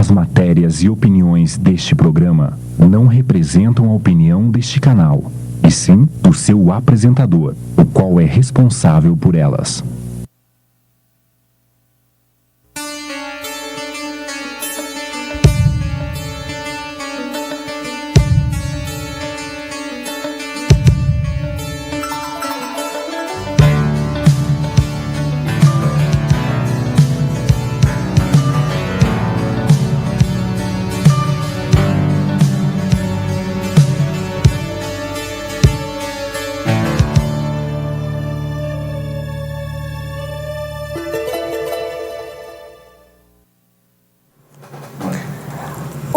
As matérias e opiniões deste programa não representam a opinião deste canal, e sim do seu apresentador, o qual é responsável por elas.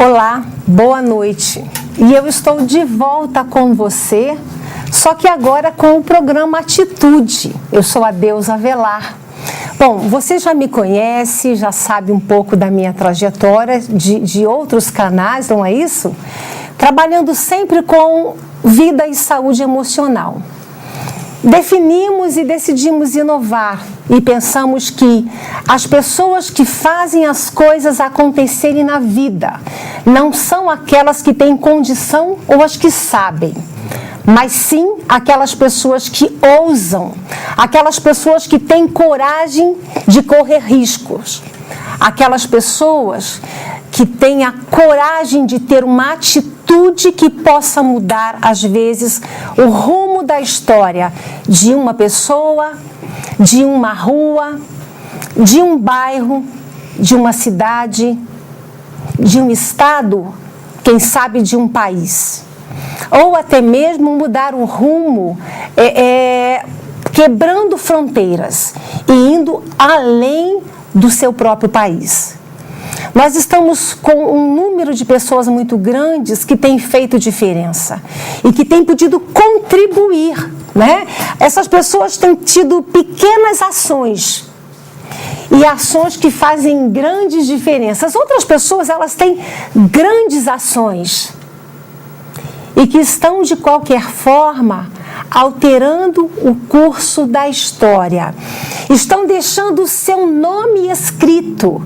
Olá, boa noite. E eu estou de volta com você, só que agora com o programa Atitude. Eu sou a Deusa Avelar. Bom, você já me conhece, já sabe um pouco da minha trajetória de outros canais, não é isso? Trabalhando sempre com vida e saúde emocional. Definimos e decidimos inovar e pensamos que as pessoas que fazem as coisas acontecerem na vida não são aquelas que têm condição ou as que sabem, mas sim aquelas pessoas que ousam, aquelas pessoas que têm coragem de correr riscos, aquelas pessoas que têm a coragem de ter uma atitude que possa mudar, às vezes, o rumo da história de uma pessoa, de uma rua, de um bairro, de uma cidade, de um estado, quem sabe de um país. Ou até mesmo mudar o rumo, quebrando fronteiras e indo além do seu próprio país. Nós estamos com um número de pessoas muito grandes que têm feito diferença e que têm podido contribuir, né? Essas pessoas têm tido pequenas ações e ações que fazem grandes diferenças. Outras pessoas, elas têm grandes ações e que estão, de qualquer forma, alterando o curso da história. Estão deixando o seu nome escrito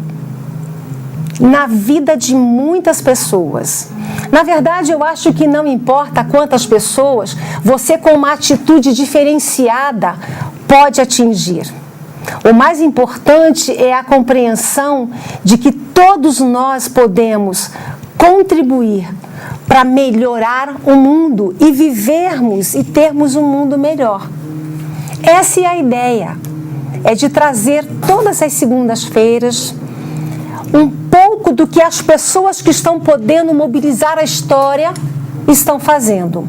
na vida de muitas pessoas. Na verdade, eu acho que não importa quantas pessoas você, com uma atitude diferenciada, pode atingir. O mais importante é a compreensão de que todos nós podemos contribuir para melhorar o mundo e vivermos e termos um mundo melhor. Essa é a ideia, é de trazer todas as segundas-feiras um pouco do que as pessoas que estão podendo mobilizar a história estão fazendo.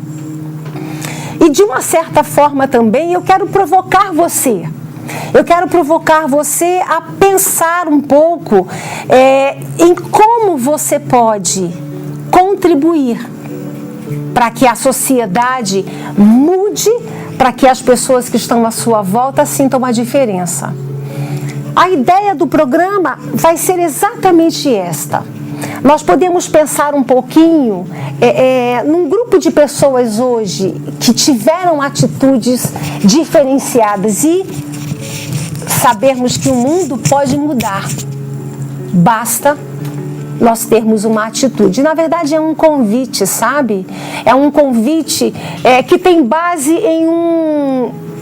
E de uma certa forma também eu quero provocar você. Eu quero provocar você a pensar um pouco em como você pode contribuir para que a sociedade mude, para que as pessoas que estão à sua volta sintam a diferença. A ideia do programa vai ser exatamente esta. Nós podemos pensar um pouquinho num grupo de pessoas hoje que tiveram atitudes diferenciadas e sabermos que o mundo pode mudar. Basta nós termos uma atitude. Na verdade, é um convite, sabe? É um convite que tem base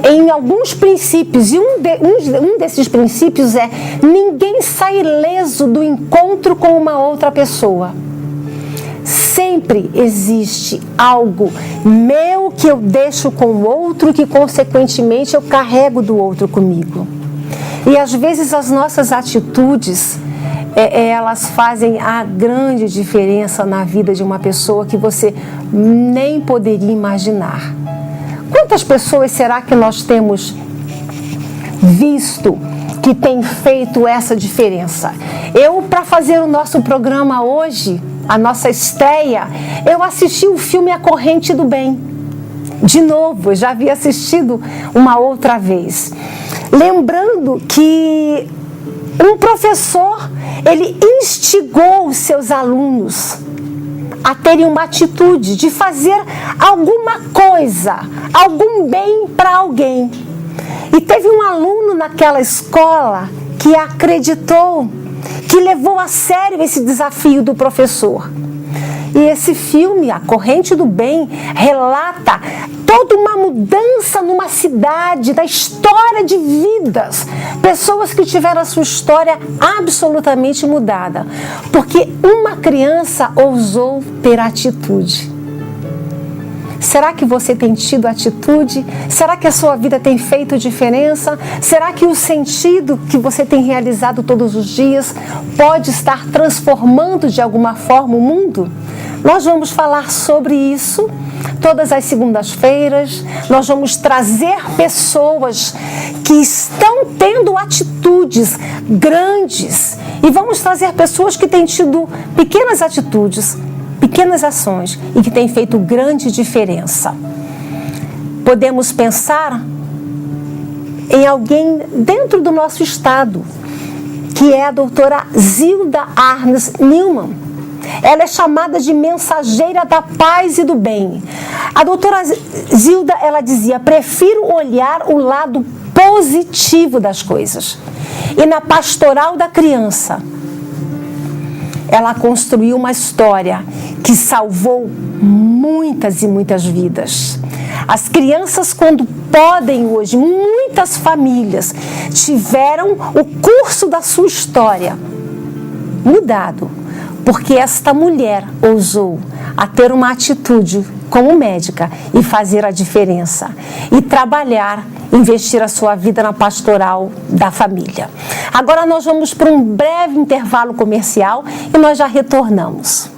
em alguns princípios, e um desses princípios é: ninguém sai ileso do encontro com uma outra pessoa. Sempre existe algo meu que eu deixo com o outro, que consequentemente eu carrego do outro comigo. E às vezes as nossas atitudes, elas fazem a grande diferença na vida de uma pessoa que você nem poderia imaginar. Quantas pessoas será que nós temos visto que tem feito essa diferença? Eu, para fazer o nosso programa hoje, a nossa estreia, eu assisti o filme A Corrente do Bem. De novo, eu já havia assistido uma outra vez. Lembrando que um professor, ele instigou os seus alunos a terem uma atitude de fazer alguma coisa, algum bem para alguém. E teve um aluno naquela escola que acreditou que levou a sério esse desafio do professor. E esse filme, A Corrente do Bem, relata toda uma mudança numa cidade, da história de vidas. Pessoas que tiveram a sua história absolutamente mudada. Porque uma criança ousou ter atitude. Será que você tem tido atitude? Será que a sua vida tem feito diferença? Será que o sentido que você tem realizado todos os dias pode estar transformando de alguma forma o mundo? Nós vamos falar sobre isso todas as segundas-feiras. Nós vamos trazer pessoas que estão tendo atitudes grandes e vamos trazer pessoas que têm tido pequenas atitudes, pequenas ações e que têm feito grande diferença. Podemos pensar em alguém dentro do nosso estado, que é a doutora Zilda Arnes Neumann. Ela é chamada de mensageira da paz e do bem. A doutora Zilda, ela dizia: prefiro olhar o lado positivo das coisas. E na pastoral da criança, ela construiu uma história que salvou muitas e muitas vidas. As crianças, quando podem hoje, muitas famílias tiveram o curso da sua história mudado, porque esta mulher ousou a ter uma atitude como médica e fazer a diferença e trabalhar, investir a sua vida na pastoral da família. Agora nós vamos para um breve intervalo comercial e nós já retornamos.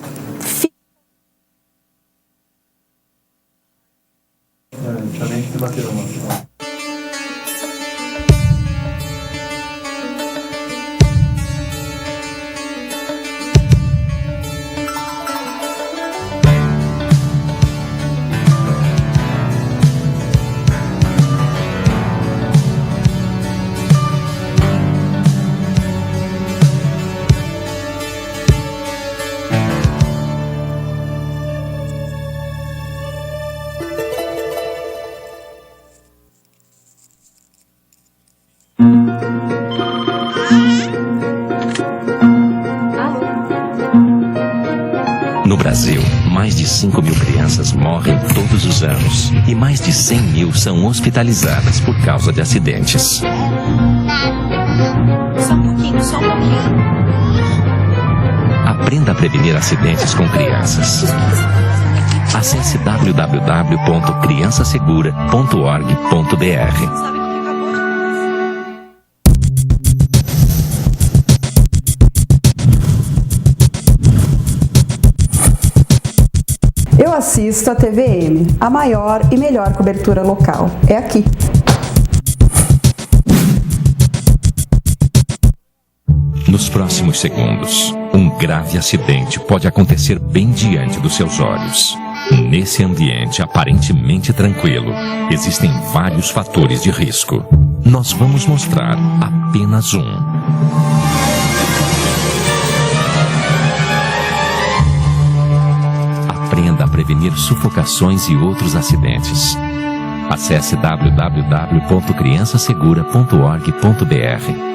No Brasil, mais de 5.000 crianças morrem todos os anos e mais de 100.000 são hospitalizadas por causa de acidentes. Só um pouquinho. Aprenda a prevenir acidentes com crianças. Acesse www.criançasegura.org.br. Eu assisto a TVM, a maior e melhor cobertura local. É aqui. Nos próximos segundos, um grave acidente pode acontecer bem diante dos seus olhos. Nesse ambiente aparentemente tranquilo, existem vários fatores de risco. Nós vamos mostrar apenas um. Aprenda a prevenir sufocações e outros acidentes. Acesse www.criançasegura.org.br.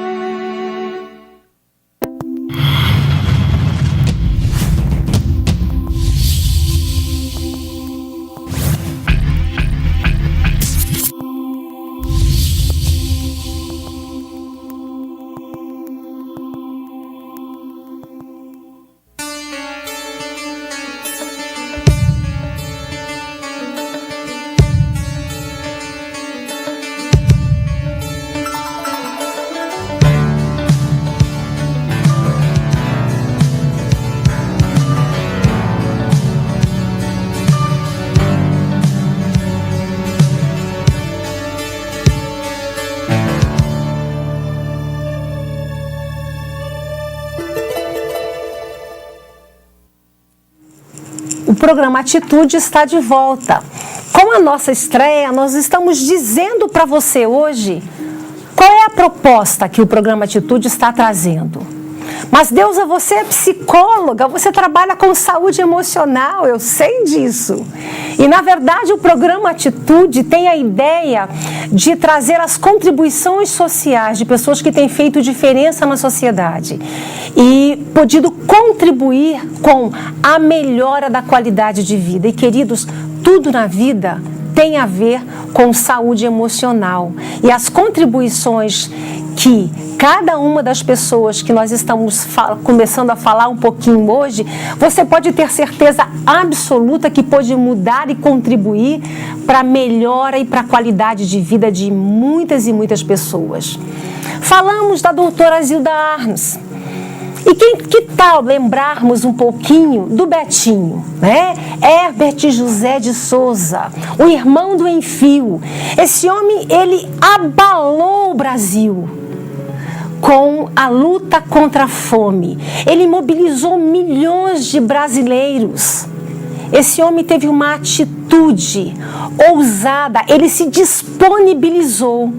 O programa Atitude está de volta. Com a nossa estreia, nós estamos dizendo para você hoje qual é a proposta que o programa Atitude está trazendo. Mas Deusa, você é psicóloga, você trabalha com saúde emocional, eu sei disso. E na verdade o programa Atitude tem a ideia de trazer as contribuições sociais de pessoas que têm feito diferença na sociedade e podido contribuir com a melhora da qualidade de vida. E queridos, tudo na vida tem a ver com saúde emocional. E as contribuições que cada uma das pessoas que nós estamos começando a falar um pouquinho hoje, você pode ter certeza absoluta que pode mudar e contribuir para a melhora e para a qualidade de vida de muitas e muitas pessoas. Falamos da doutora Zilda Arns. E que tal lembrarmos um pouquinho do Betinho, né? Herbert José de Souza, o irmão do Enfio. Esse homem, ele abalou o Brasil com a luta contra a fome. Ele mobilizou milhões de brasileiros. Esse homem teve uma atitude ousada, ele se disponibilizou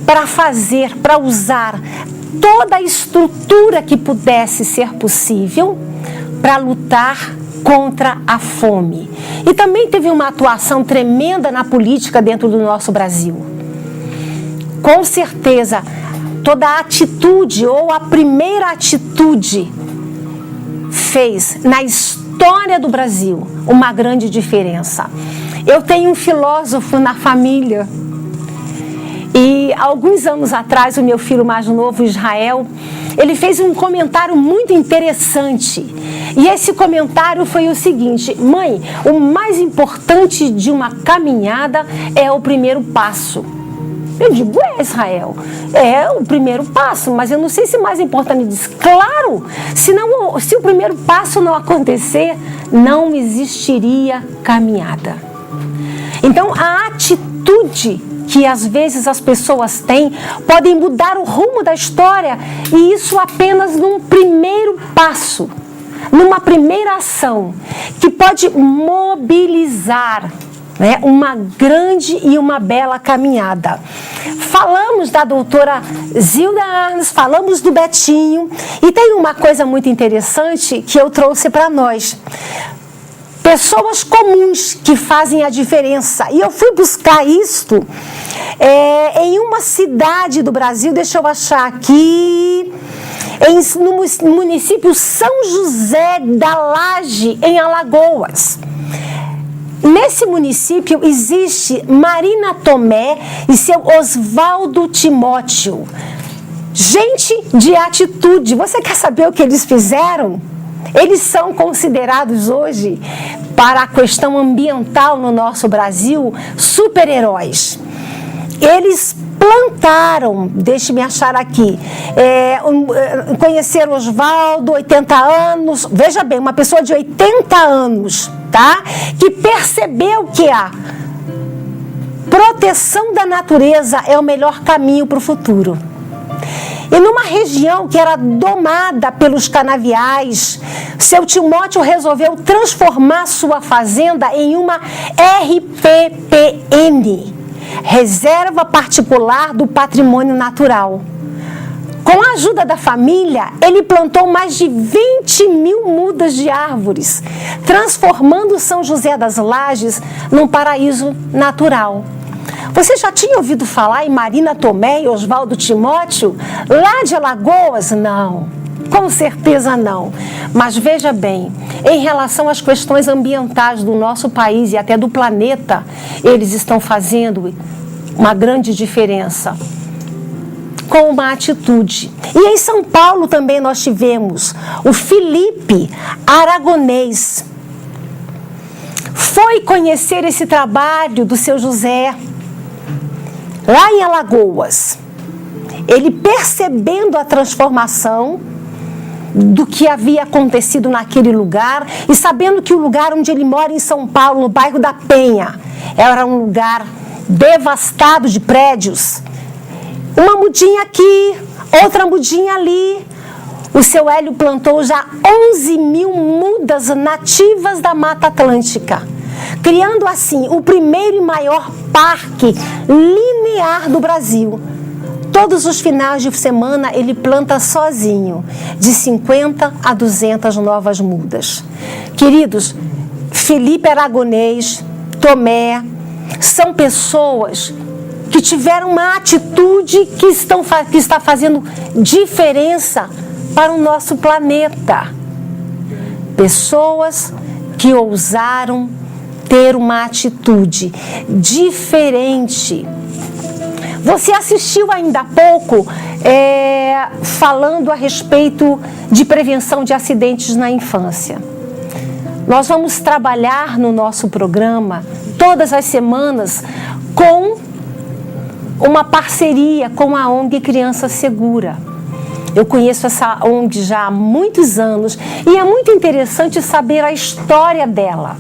para usar toda a estrutura que pudesse ser possível para lutar contra a fome. E também teve uma atuação tremenda na política dentro do nosso Brasil. Com certeza, toda a atitude ou a primeira atitude fez na história do Brasil uma grande diferença. Eu tenho um filósofo na família. E alguns anos atrás, o meu filho mais novo, Israel, ele fez um comentário muito interessante. E esse comentário foi o seguinte: mãe, o mais importante de uma caminhada é o primeiro passo. Eu digo, Israel, é o primeiro passo, mas eu não sei se o mais importante. Ele diz, claro, se o primeiro passo não acontecer, não existiria caminhada. Então, a atitude que às vezes as pessoas têm, podem mudar o rumo da história, e isso apenas num primeiro passo, numa primeira ação, que pode mobilizar, né, uma grande e uma bela caminhada. Falamos da doutora Zilda Arns, falamos do Betinho, e tem uma coisa muito interessante que eu trouxe para nós. Pessoas comuns que fazem a diferença. E eu fui buscar isto em uma cidade do Brasil, deixa eu achar aqui, no município São José da Laje, em Alagoas. Nesse município existe Marina Tomé e seu Oswaldo Timóteo. Gente de atitude. Você quer saber o que eles fizeram? Eles são considerados hoje, para a questão ambiental no nosso Brasil, super-heróis. Eles plantaram, deixe-me achar aqui, conheceram Oswaldo, 80 anos, veja bem, uma pessoa de 80 anos, tá? Que percebeu que a proteção da natureza é o melhor caminho para o futuro. E numa região que era domada pelos canaviais, seu Timóteo resolveu transformar sua fazenda em uma RPPN, Reserva Particular do Patrimônio Natural. Com a ajuda da família, ele plantou mais de 20 mil mudas de árvores, transformando São José das Lajes num paraíso natural. Você já tinha ouvido falar em Marina Tomé e Oswaldo Timóteo, lá de Alagoas? Não, com certeza não. Mas veja bem, em relação às questões ambientais do nosso país e até do planeta, eles estão fazendo uma grande diferença com uma atitude. E em São Paulo também nós tivemos o Felipe Aragonês. Foi conhecer esse trabalho do seu José, lá em Alagoas. Ele, percebendo a transformação do que havia acontecido naquele lugar e sabendo que o lugar onde ele mora em São Paulo, no bairro da Penha, era um lugar devastado de prédios, uma mudinha aqui, outra mudinha ali. O seu Hélio plantou já 11 mil mudas nativas da Mata Atlântica, criando assim o primeiro e maior parque linear do Brasil. todos os finais de semana ele planta sozinho, de 50 a 200 novas mudas. Queridos, Felipe Aragonês, Tomé, são pessoas que tiveram uma atitude que está fazendo diferença para o nosso planeta. Pessoas que ousaram ter uma atitude diferente. Você assistiu ainda há pouco falando a respeito de prevenção de acidentes na infância. Nós vamos trabalhar no nosso programa todas as semanas com uma parceria com a ONG Criança Segura. Eu conheço essa ONG já há muitos anos e é muito interessante saber a história dela.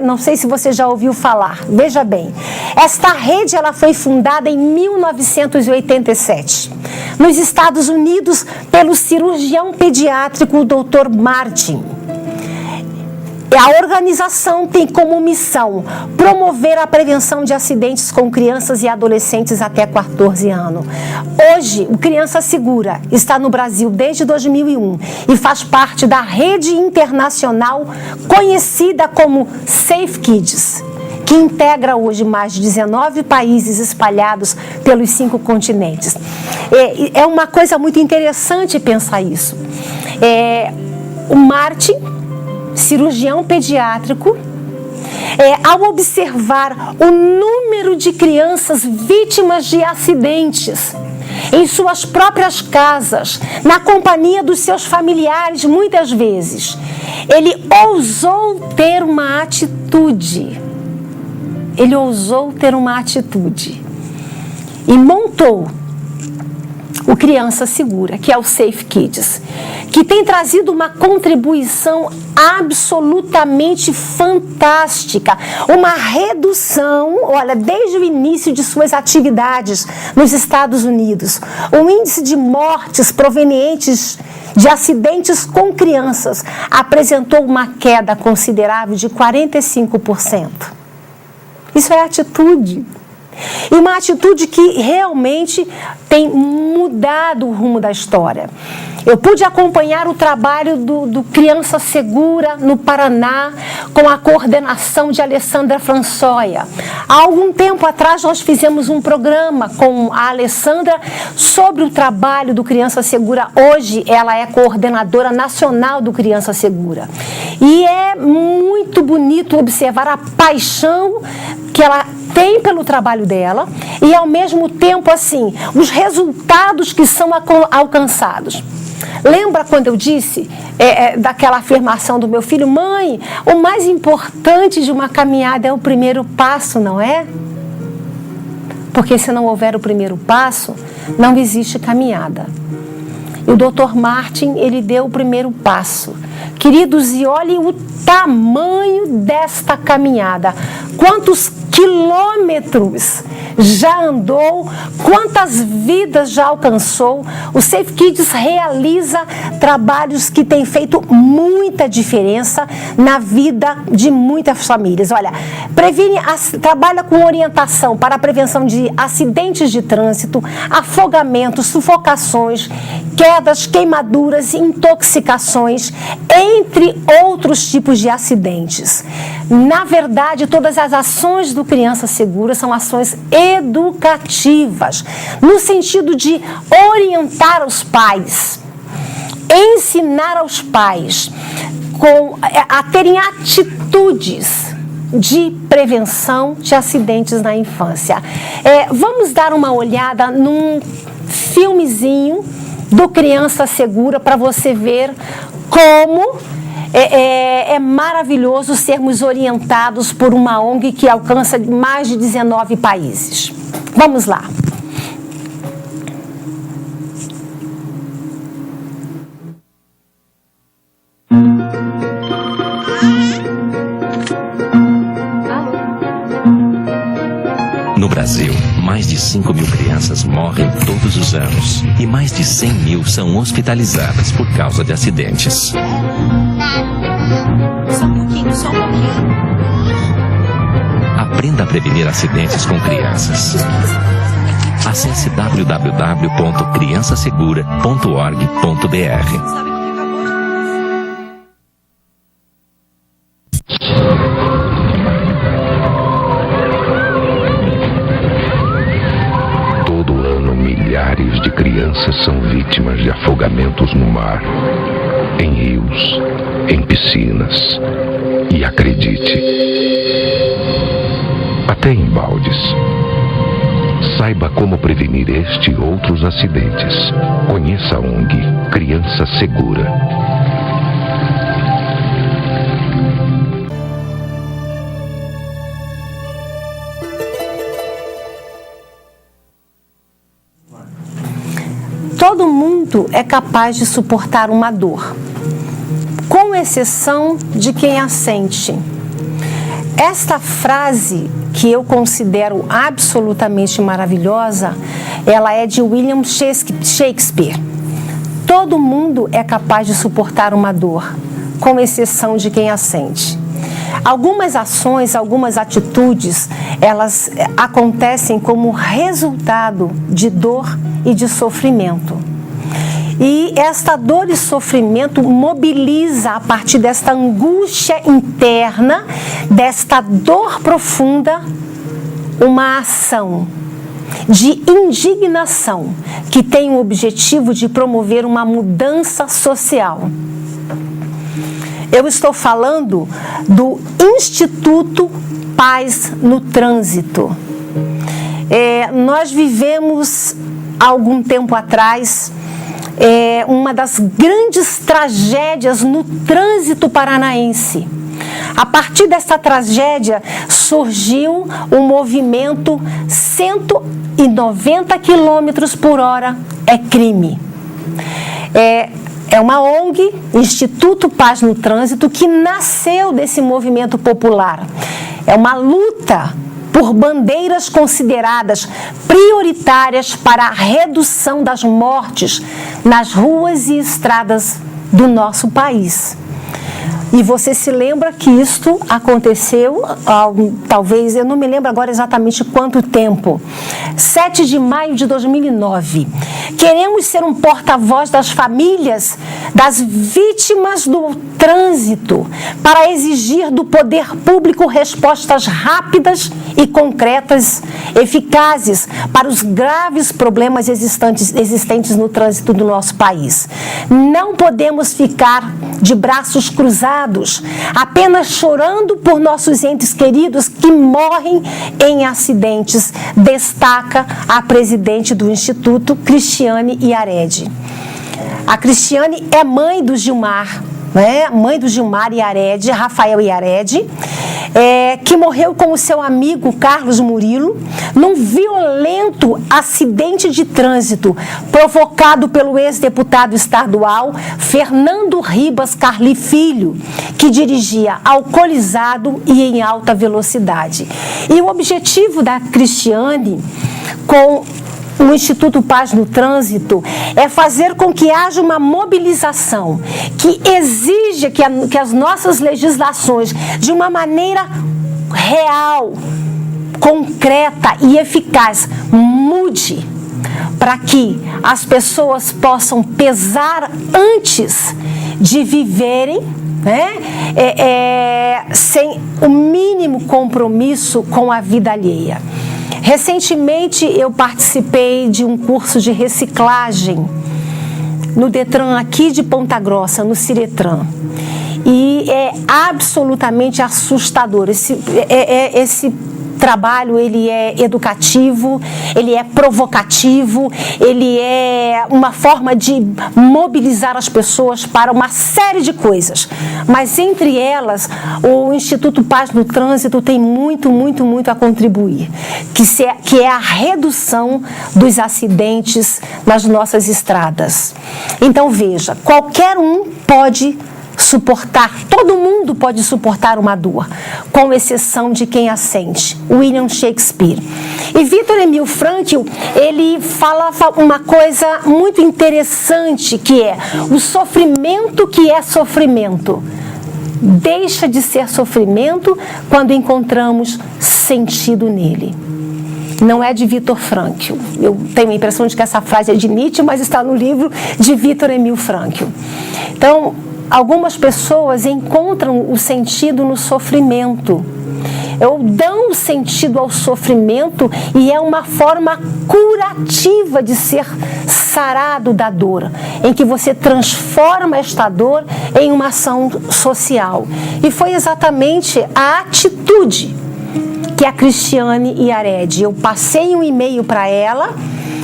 Não sei se você já ouviu falar. Veja bem, esta rede ela foi fundada em 1987, nos Estados Unidos, pelo cirurgião pediátrico Dr. Martin. A organização tem como missão promover a prevenção de acidentes com crianças e adolescentes até 14 anos. Hoje, o Criança Segura está no Brasil desde 2001 e faz parte da rede internacional conhecida como Safe Kids, que integra hoje mais de 19 países espalhados pelos 5 continentes. É uma coisa muito interessante pensar isso. O Martin, cirurgião pediátrico, ao observar o número de crianças vítimas de acidentes em suas próprias casas, na companhia dos seus familiares, muitas vezes, ele ousou ter uma atitude. Ele ousou ter uma atitude e montou o Criança Segura, que é o Safe Kids, que tem trazido uma contribuição absolutamente fantástica, uma redução, olha, desde o início de suas atividades nos Estados Unidos, o índice de mortes provenientes de acidentes com crianças apresentou uma queda considerável de 45%. Isso é atitude. E uma atitude que realmente tem mudado o rumo da história. Eu pude acompanhar o trabalho do Criança Segura no Paraná com a coordenação de Alessandra Françoia. Há algum tempo atrás nós fizemos um programa com a Alessandra sobre o trabalho do Criança Segura. Hoje ela é coordenadora nacional do Criança Segura. E é muito bonito observar a paixão que ela tem pelo trabalho dela e, ao mesmo tempo, assim, os resultados que são alcançados. Lembra quando eu disse daquela afirmação do meu filho? Mãe, o mais importante de uma caminhada é o primeiro passo, não é? Porque se não houver o primeiro passo, não existe caminhada. E o Dr. Martin, ele deu o primeiro passo. Queridos, e olhem o tamanho desta caminhada. Quantos quilômetros já andou, quantas vidas já alcançou. O Safe Kids realiza trabalhos que têm feito muita diferença na vida de muitas famílias. Olha, trabalha com orientação para a prevenção de acidentes de trânsito, afogamentos, sufocações, quedas, queimaduras, intoxicações, entre outros tipos de acidentes. Na verdade, todas as ações do Criança Segura são ações educativas, no sentido de orientar os pais, ensinar aos pais a terem atitudes de prevenção de acidentes na infância. Vamos dar uma olhada num filmezinho do Criança Segura para você ver como é maravilhoso sermos orientados por uma ONG que alcança mais de 19 países. Vamos lá. No Brasil, mais de 5 mil crianças morrem todos os anos e mais de 100 mil são hospitalizadas por causa de acidentes. Só um pouquinho. Aprenda a prevenir acidentes com crianças. Acesse www.criançasegura.org.br. Milhares de crianças são vítimas de afogamentos no mar, em rios, em piscinas e, acredite, até em baldes. Saiba como prevenir este e outros acidentes. Conheça a ONG Criança Segura. Todo mundo é capaz de suportar uma dor, com exceção de quem a sente. Esta frase, que eu considero absolutamente maravilhosa, ela é de William Shakespeare. Todo mundo é capaz de suportar uma dor, com exceção de quem a sente. Algumas ações, algumas atitudes, elas acontecem como resultado de dor e de sofrimento. E esta dor e sofrimento mobiliza, a partir desta angústia interna, desta dor profunda, uma ação de indignação que tem o objetivo de promover uma mudança social. Eu estou falando do Instituto Paz no Trânsito. Nós vivemos, há algum tempo atrás, uma das grandes tragédias no trânsito paranaense. A partir dessa tragédia surgiu o movimento 190 km por hora é crime. É uma ONG, Instituto Paz no Trânsito, que nasceu desse movimento popular. É uma luta por bandeiras consideradas prioritárias para a redução das mortes nas ruas e estradas do nosso país. E você se lembra que isto aconteceu, talvez, eu não me lembro agora exatamente quanto tempo, 7 de maio de 2009. Queremos ser um porta-voz das famílias, das vítimas do trânsito, para exigir do poder público respostas rápidas e concretas, eficazes, para os graves problemas existentes no trânsito do nosso país. Não podemos ficar de braços cruzados, apenas chorando por nossos entes queridos que morrem em acidentes, destaca a presidente do Instituto, Cristiane Iaredi. A Cristiane é mãe do Gilmar, mãe do Gilmar Iaredi, Rafael Iaredi, que morreu com o seu amigo Carlos Murilo num violento acidente de trânsito provocado pelo ex-deputado estadual Fernando Ribas Carli Filho, que dirigia alcoolizado e em alta velocidade. E o objetivo da Cristiane com o Instituto Paz no Trânsito é fazer com que haja uma mobilização que exija que as nossas legislações, de uma maneira real, concreta e eficaz, mude, para que as pessoas possam pesar antes de viverem, sem o mínimo compromisso com a vida alheia. Recentemente eu participei de um curso de reciclagem no Detran aqui de Ponta Grossa, no Ciretran. E é absolutamente assustador. Esse trabalho, ele é educativo, ele é provocativo, ele é uma forma de mobilizar as pessoas para uma série de coisas. Mas entre elas, o Instituto Paz no Trânsito tem muito a contribuir, que é a redução dos acidentes nas nossas estradas. Então veja, qualquer um pode suportar, todo mundo pode suportar uma dor, com exceção de quem a sente. William Shakespeare. E Viktor Emil Frankl, ele falava uma coisa muito interessante, que é: o sofrimento que é sofrimento deixa de ser sofrimento quando encontramos sentido nele. não é de Viktor Frankl. Eu tenho a impressão de que essa frase é de Nietzsche, mas está no livro de Viktor Emil Frankl. Então, algumas pessoas encontram o sentido no sofrimento. Ou dão sentido ao sofrimento e é uma forma curativa de ser sarado da dor, em que você transforma esta dor em uma ação social. E foi exatamente a atitude que a Cristiane Yared, eu passei um e-mail para ela,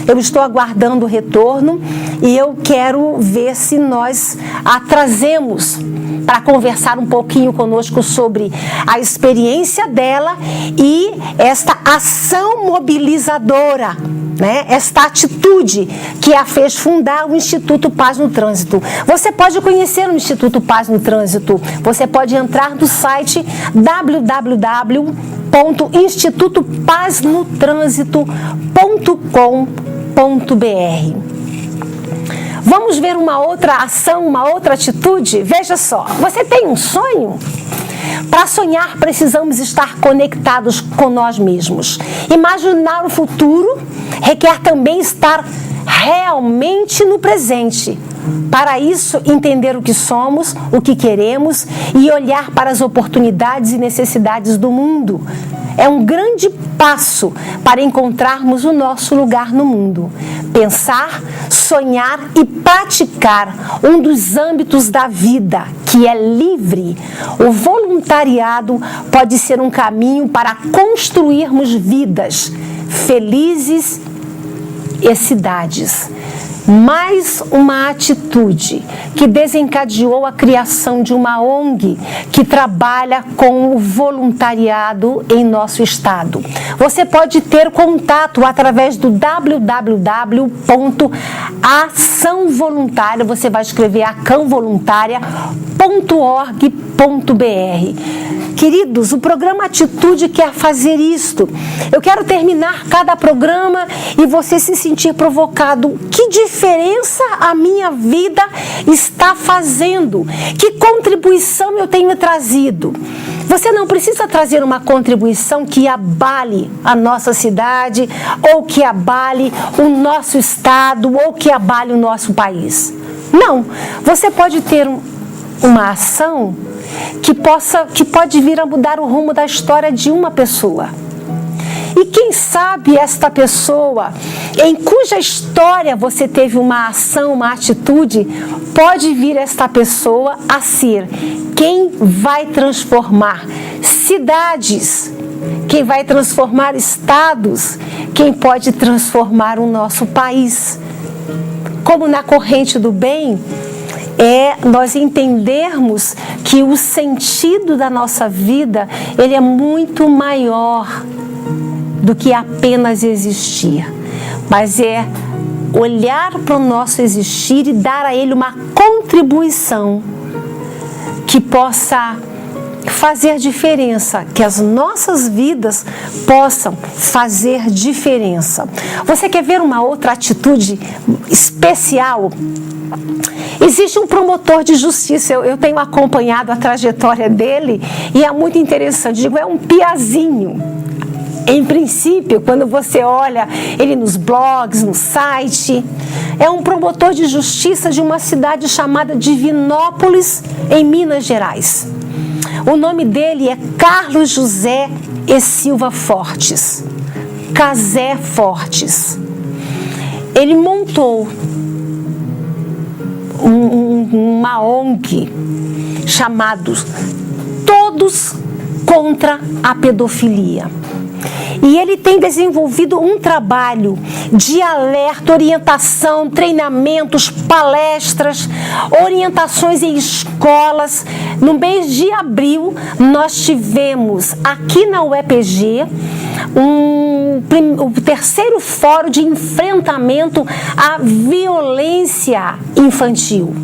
eu estou aguardando o retorno e eu quero ver se nós a trazemos para conversar um pouquinho conosco sobre a experiência dela e esta ação mobilizadora, né? Esta atitude que a fez fundar o Instituto Paz no Trânsito. Você pode conhecer o Instituto Paz no Trânsito, você pode entrar no site www.institutopaznotransito.com.br. Vamos ver uma outra ação, uma outra atitude? Veja só, você tem um sonho? Para sonhar, precisamos estar conectados com nós mesmos. Imaginar o futuro requer também estar realmente no presente. Para isso, entender o que somos, o que queremos e olhar para as oportunidades e necessidades do mundo. É um grande passo para encontrarmos o nosso lugar no mundo. Pensar, sonhar e praticar um dos âmbitos da vida, que é livre. O voluntariado pode ser um caminho para construirmos vidas felizes e cidades. Mais uma atitude que desencadeou a criação de uma ONG que trabalha com o voluntariado em nosso estado. Você pode ter contato através do www.açãovoluntária, você vai escrever acãovoluntaria.org.br. Queridos, o programa Atitude quer fazer isto. Eu quero terminar cada programa e você se sentir provocado. Que diferença a minha vida está fazendo? Que contribuição eu tenho trazido? Você não precisa trazer uma contribuição que abale a nossa cidade, ou que abale o nosso estado, ou que abale o nosso país. Não, você pode ter uma ação que pode vir a mudar o rumo da história de uma pessoa. E quem sabe esta pessoa, em cuja história você teve uma ação, uma atitude, pode vir esta pessoa a ser quem vai transformar cidades, quem vai transformar estados, quem pode transformar o nosso país. Como na corrente do bem, nós entendermos que o sentido da nossa vida, ele é muito maior do que apenas existir, mas é olhar para o nosso existir e dar a ele uma contribuição que possa fazer diferença, que as nossas vidas possam fazer diferença. Você quer ver uma outra atitude especial? Existe um promotor de justiça, eu tenho acompanhado a trajetória dele e é muito interessante. Digo, é um piazinho. Em princípio, quando você olha ele nos blogs, no site, é um promotor de justiça de uma cidade chamada Divinópolis, em Minas Gerais. O nome dele é Carlos José e Silva Fortes, Casé Fortes. Ele montou uma ONG chamada Todos contra a Pedofilia. E ele tem desenvolvido um trabalho de alerta, orientação, treinamentos, palestras, orientações em escolas. No mês de abril, nós tivemos aqui na UEPG o terceiro fórum de enfrentamento à violência infantil.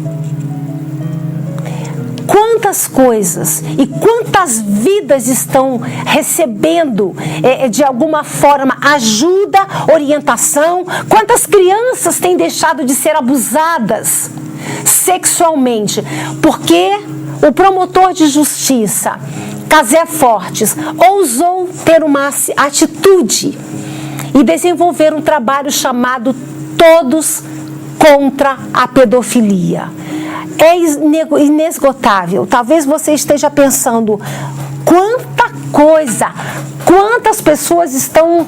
Quantas coisas e quantas vidas estão recebendo, de alguma forma, ajuda, orientação? Quantas crianças têm deixado de ser abusadas sexualmente? Porque o promotor de justiça, Casé Fortes, ousou ter uma atitude e desenvolver um trabalho chamado Todos contra a Pedofilia. É inesgotável. Talvez você esteja pensando, quanta coisa, quantas pessoas estão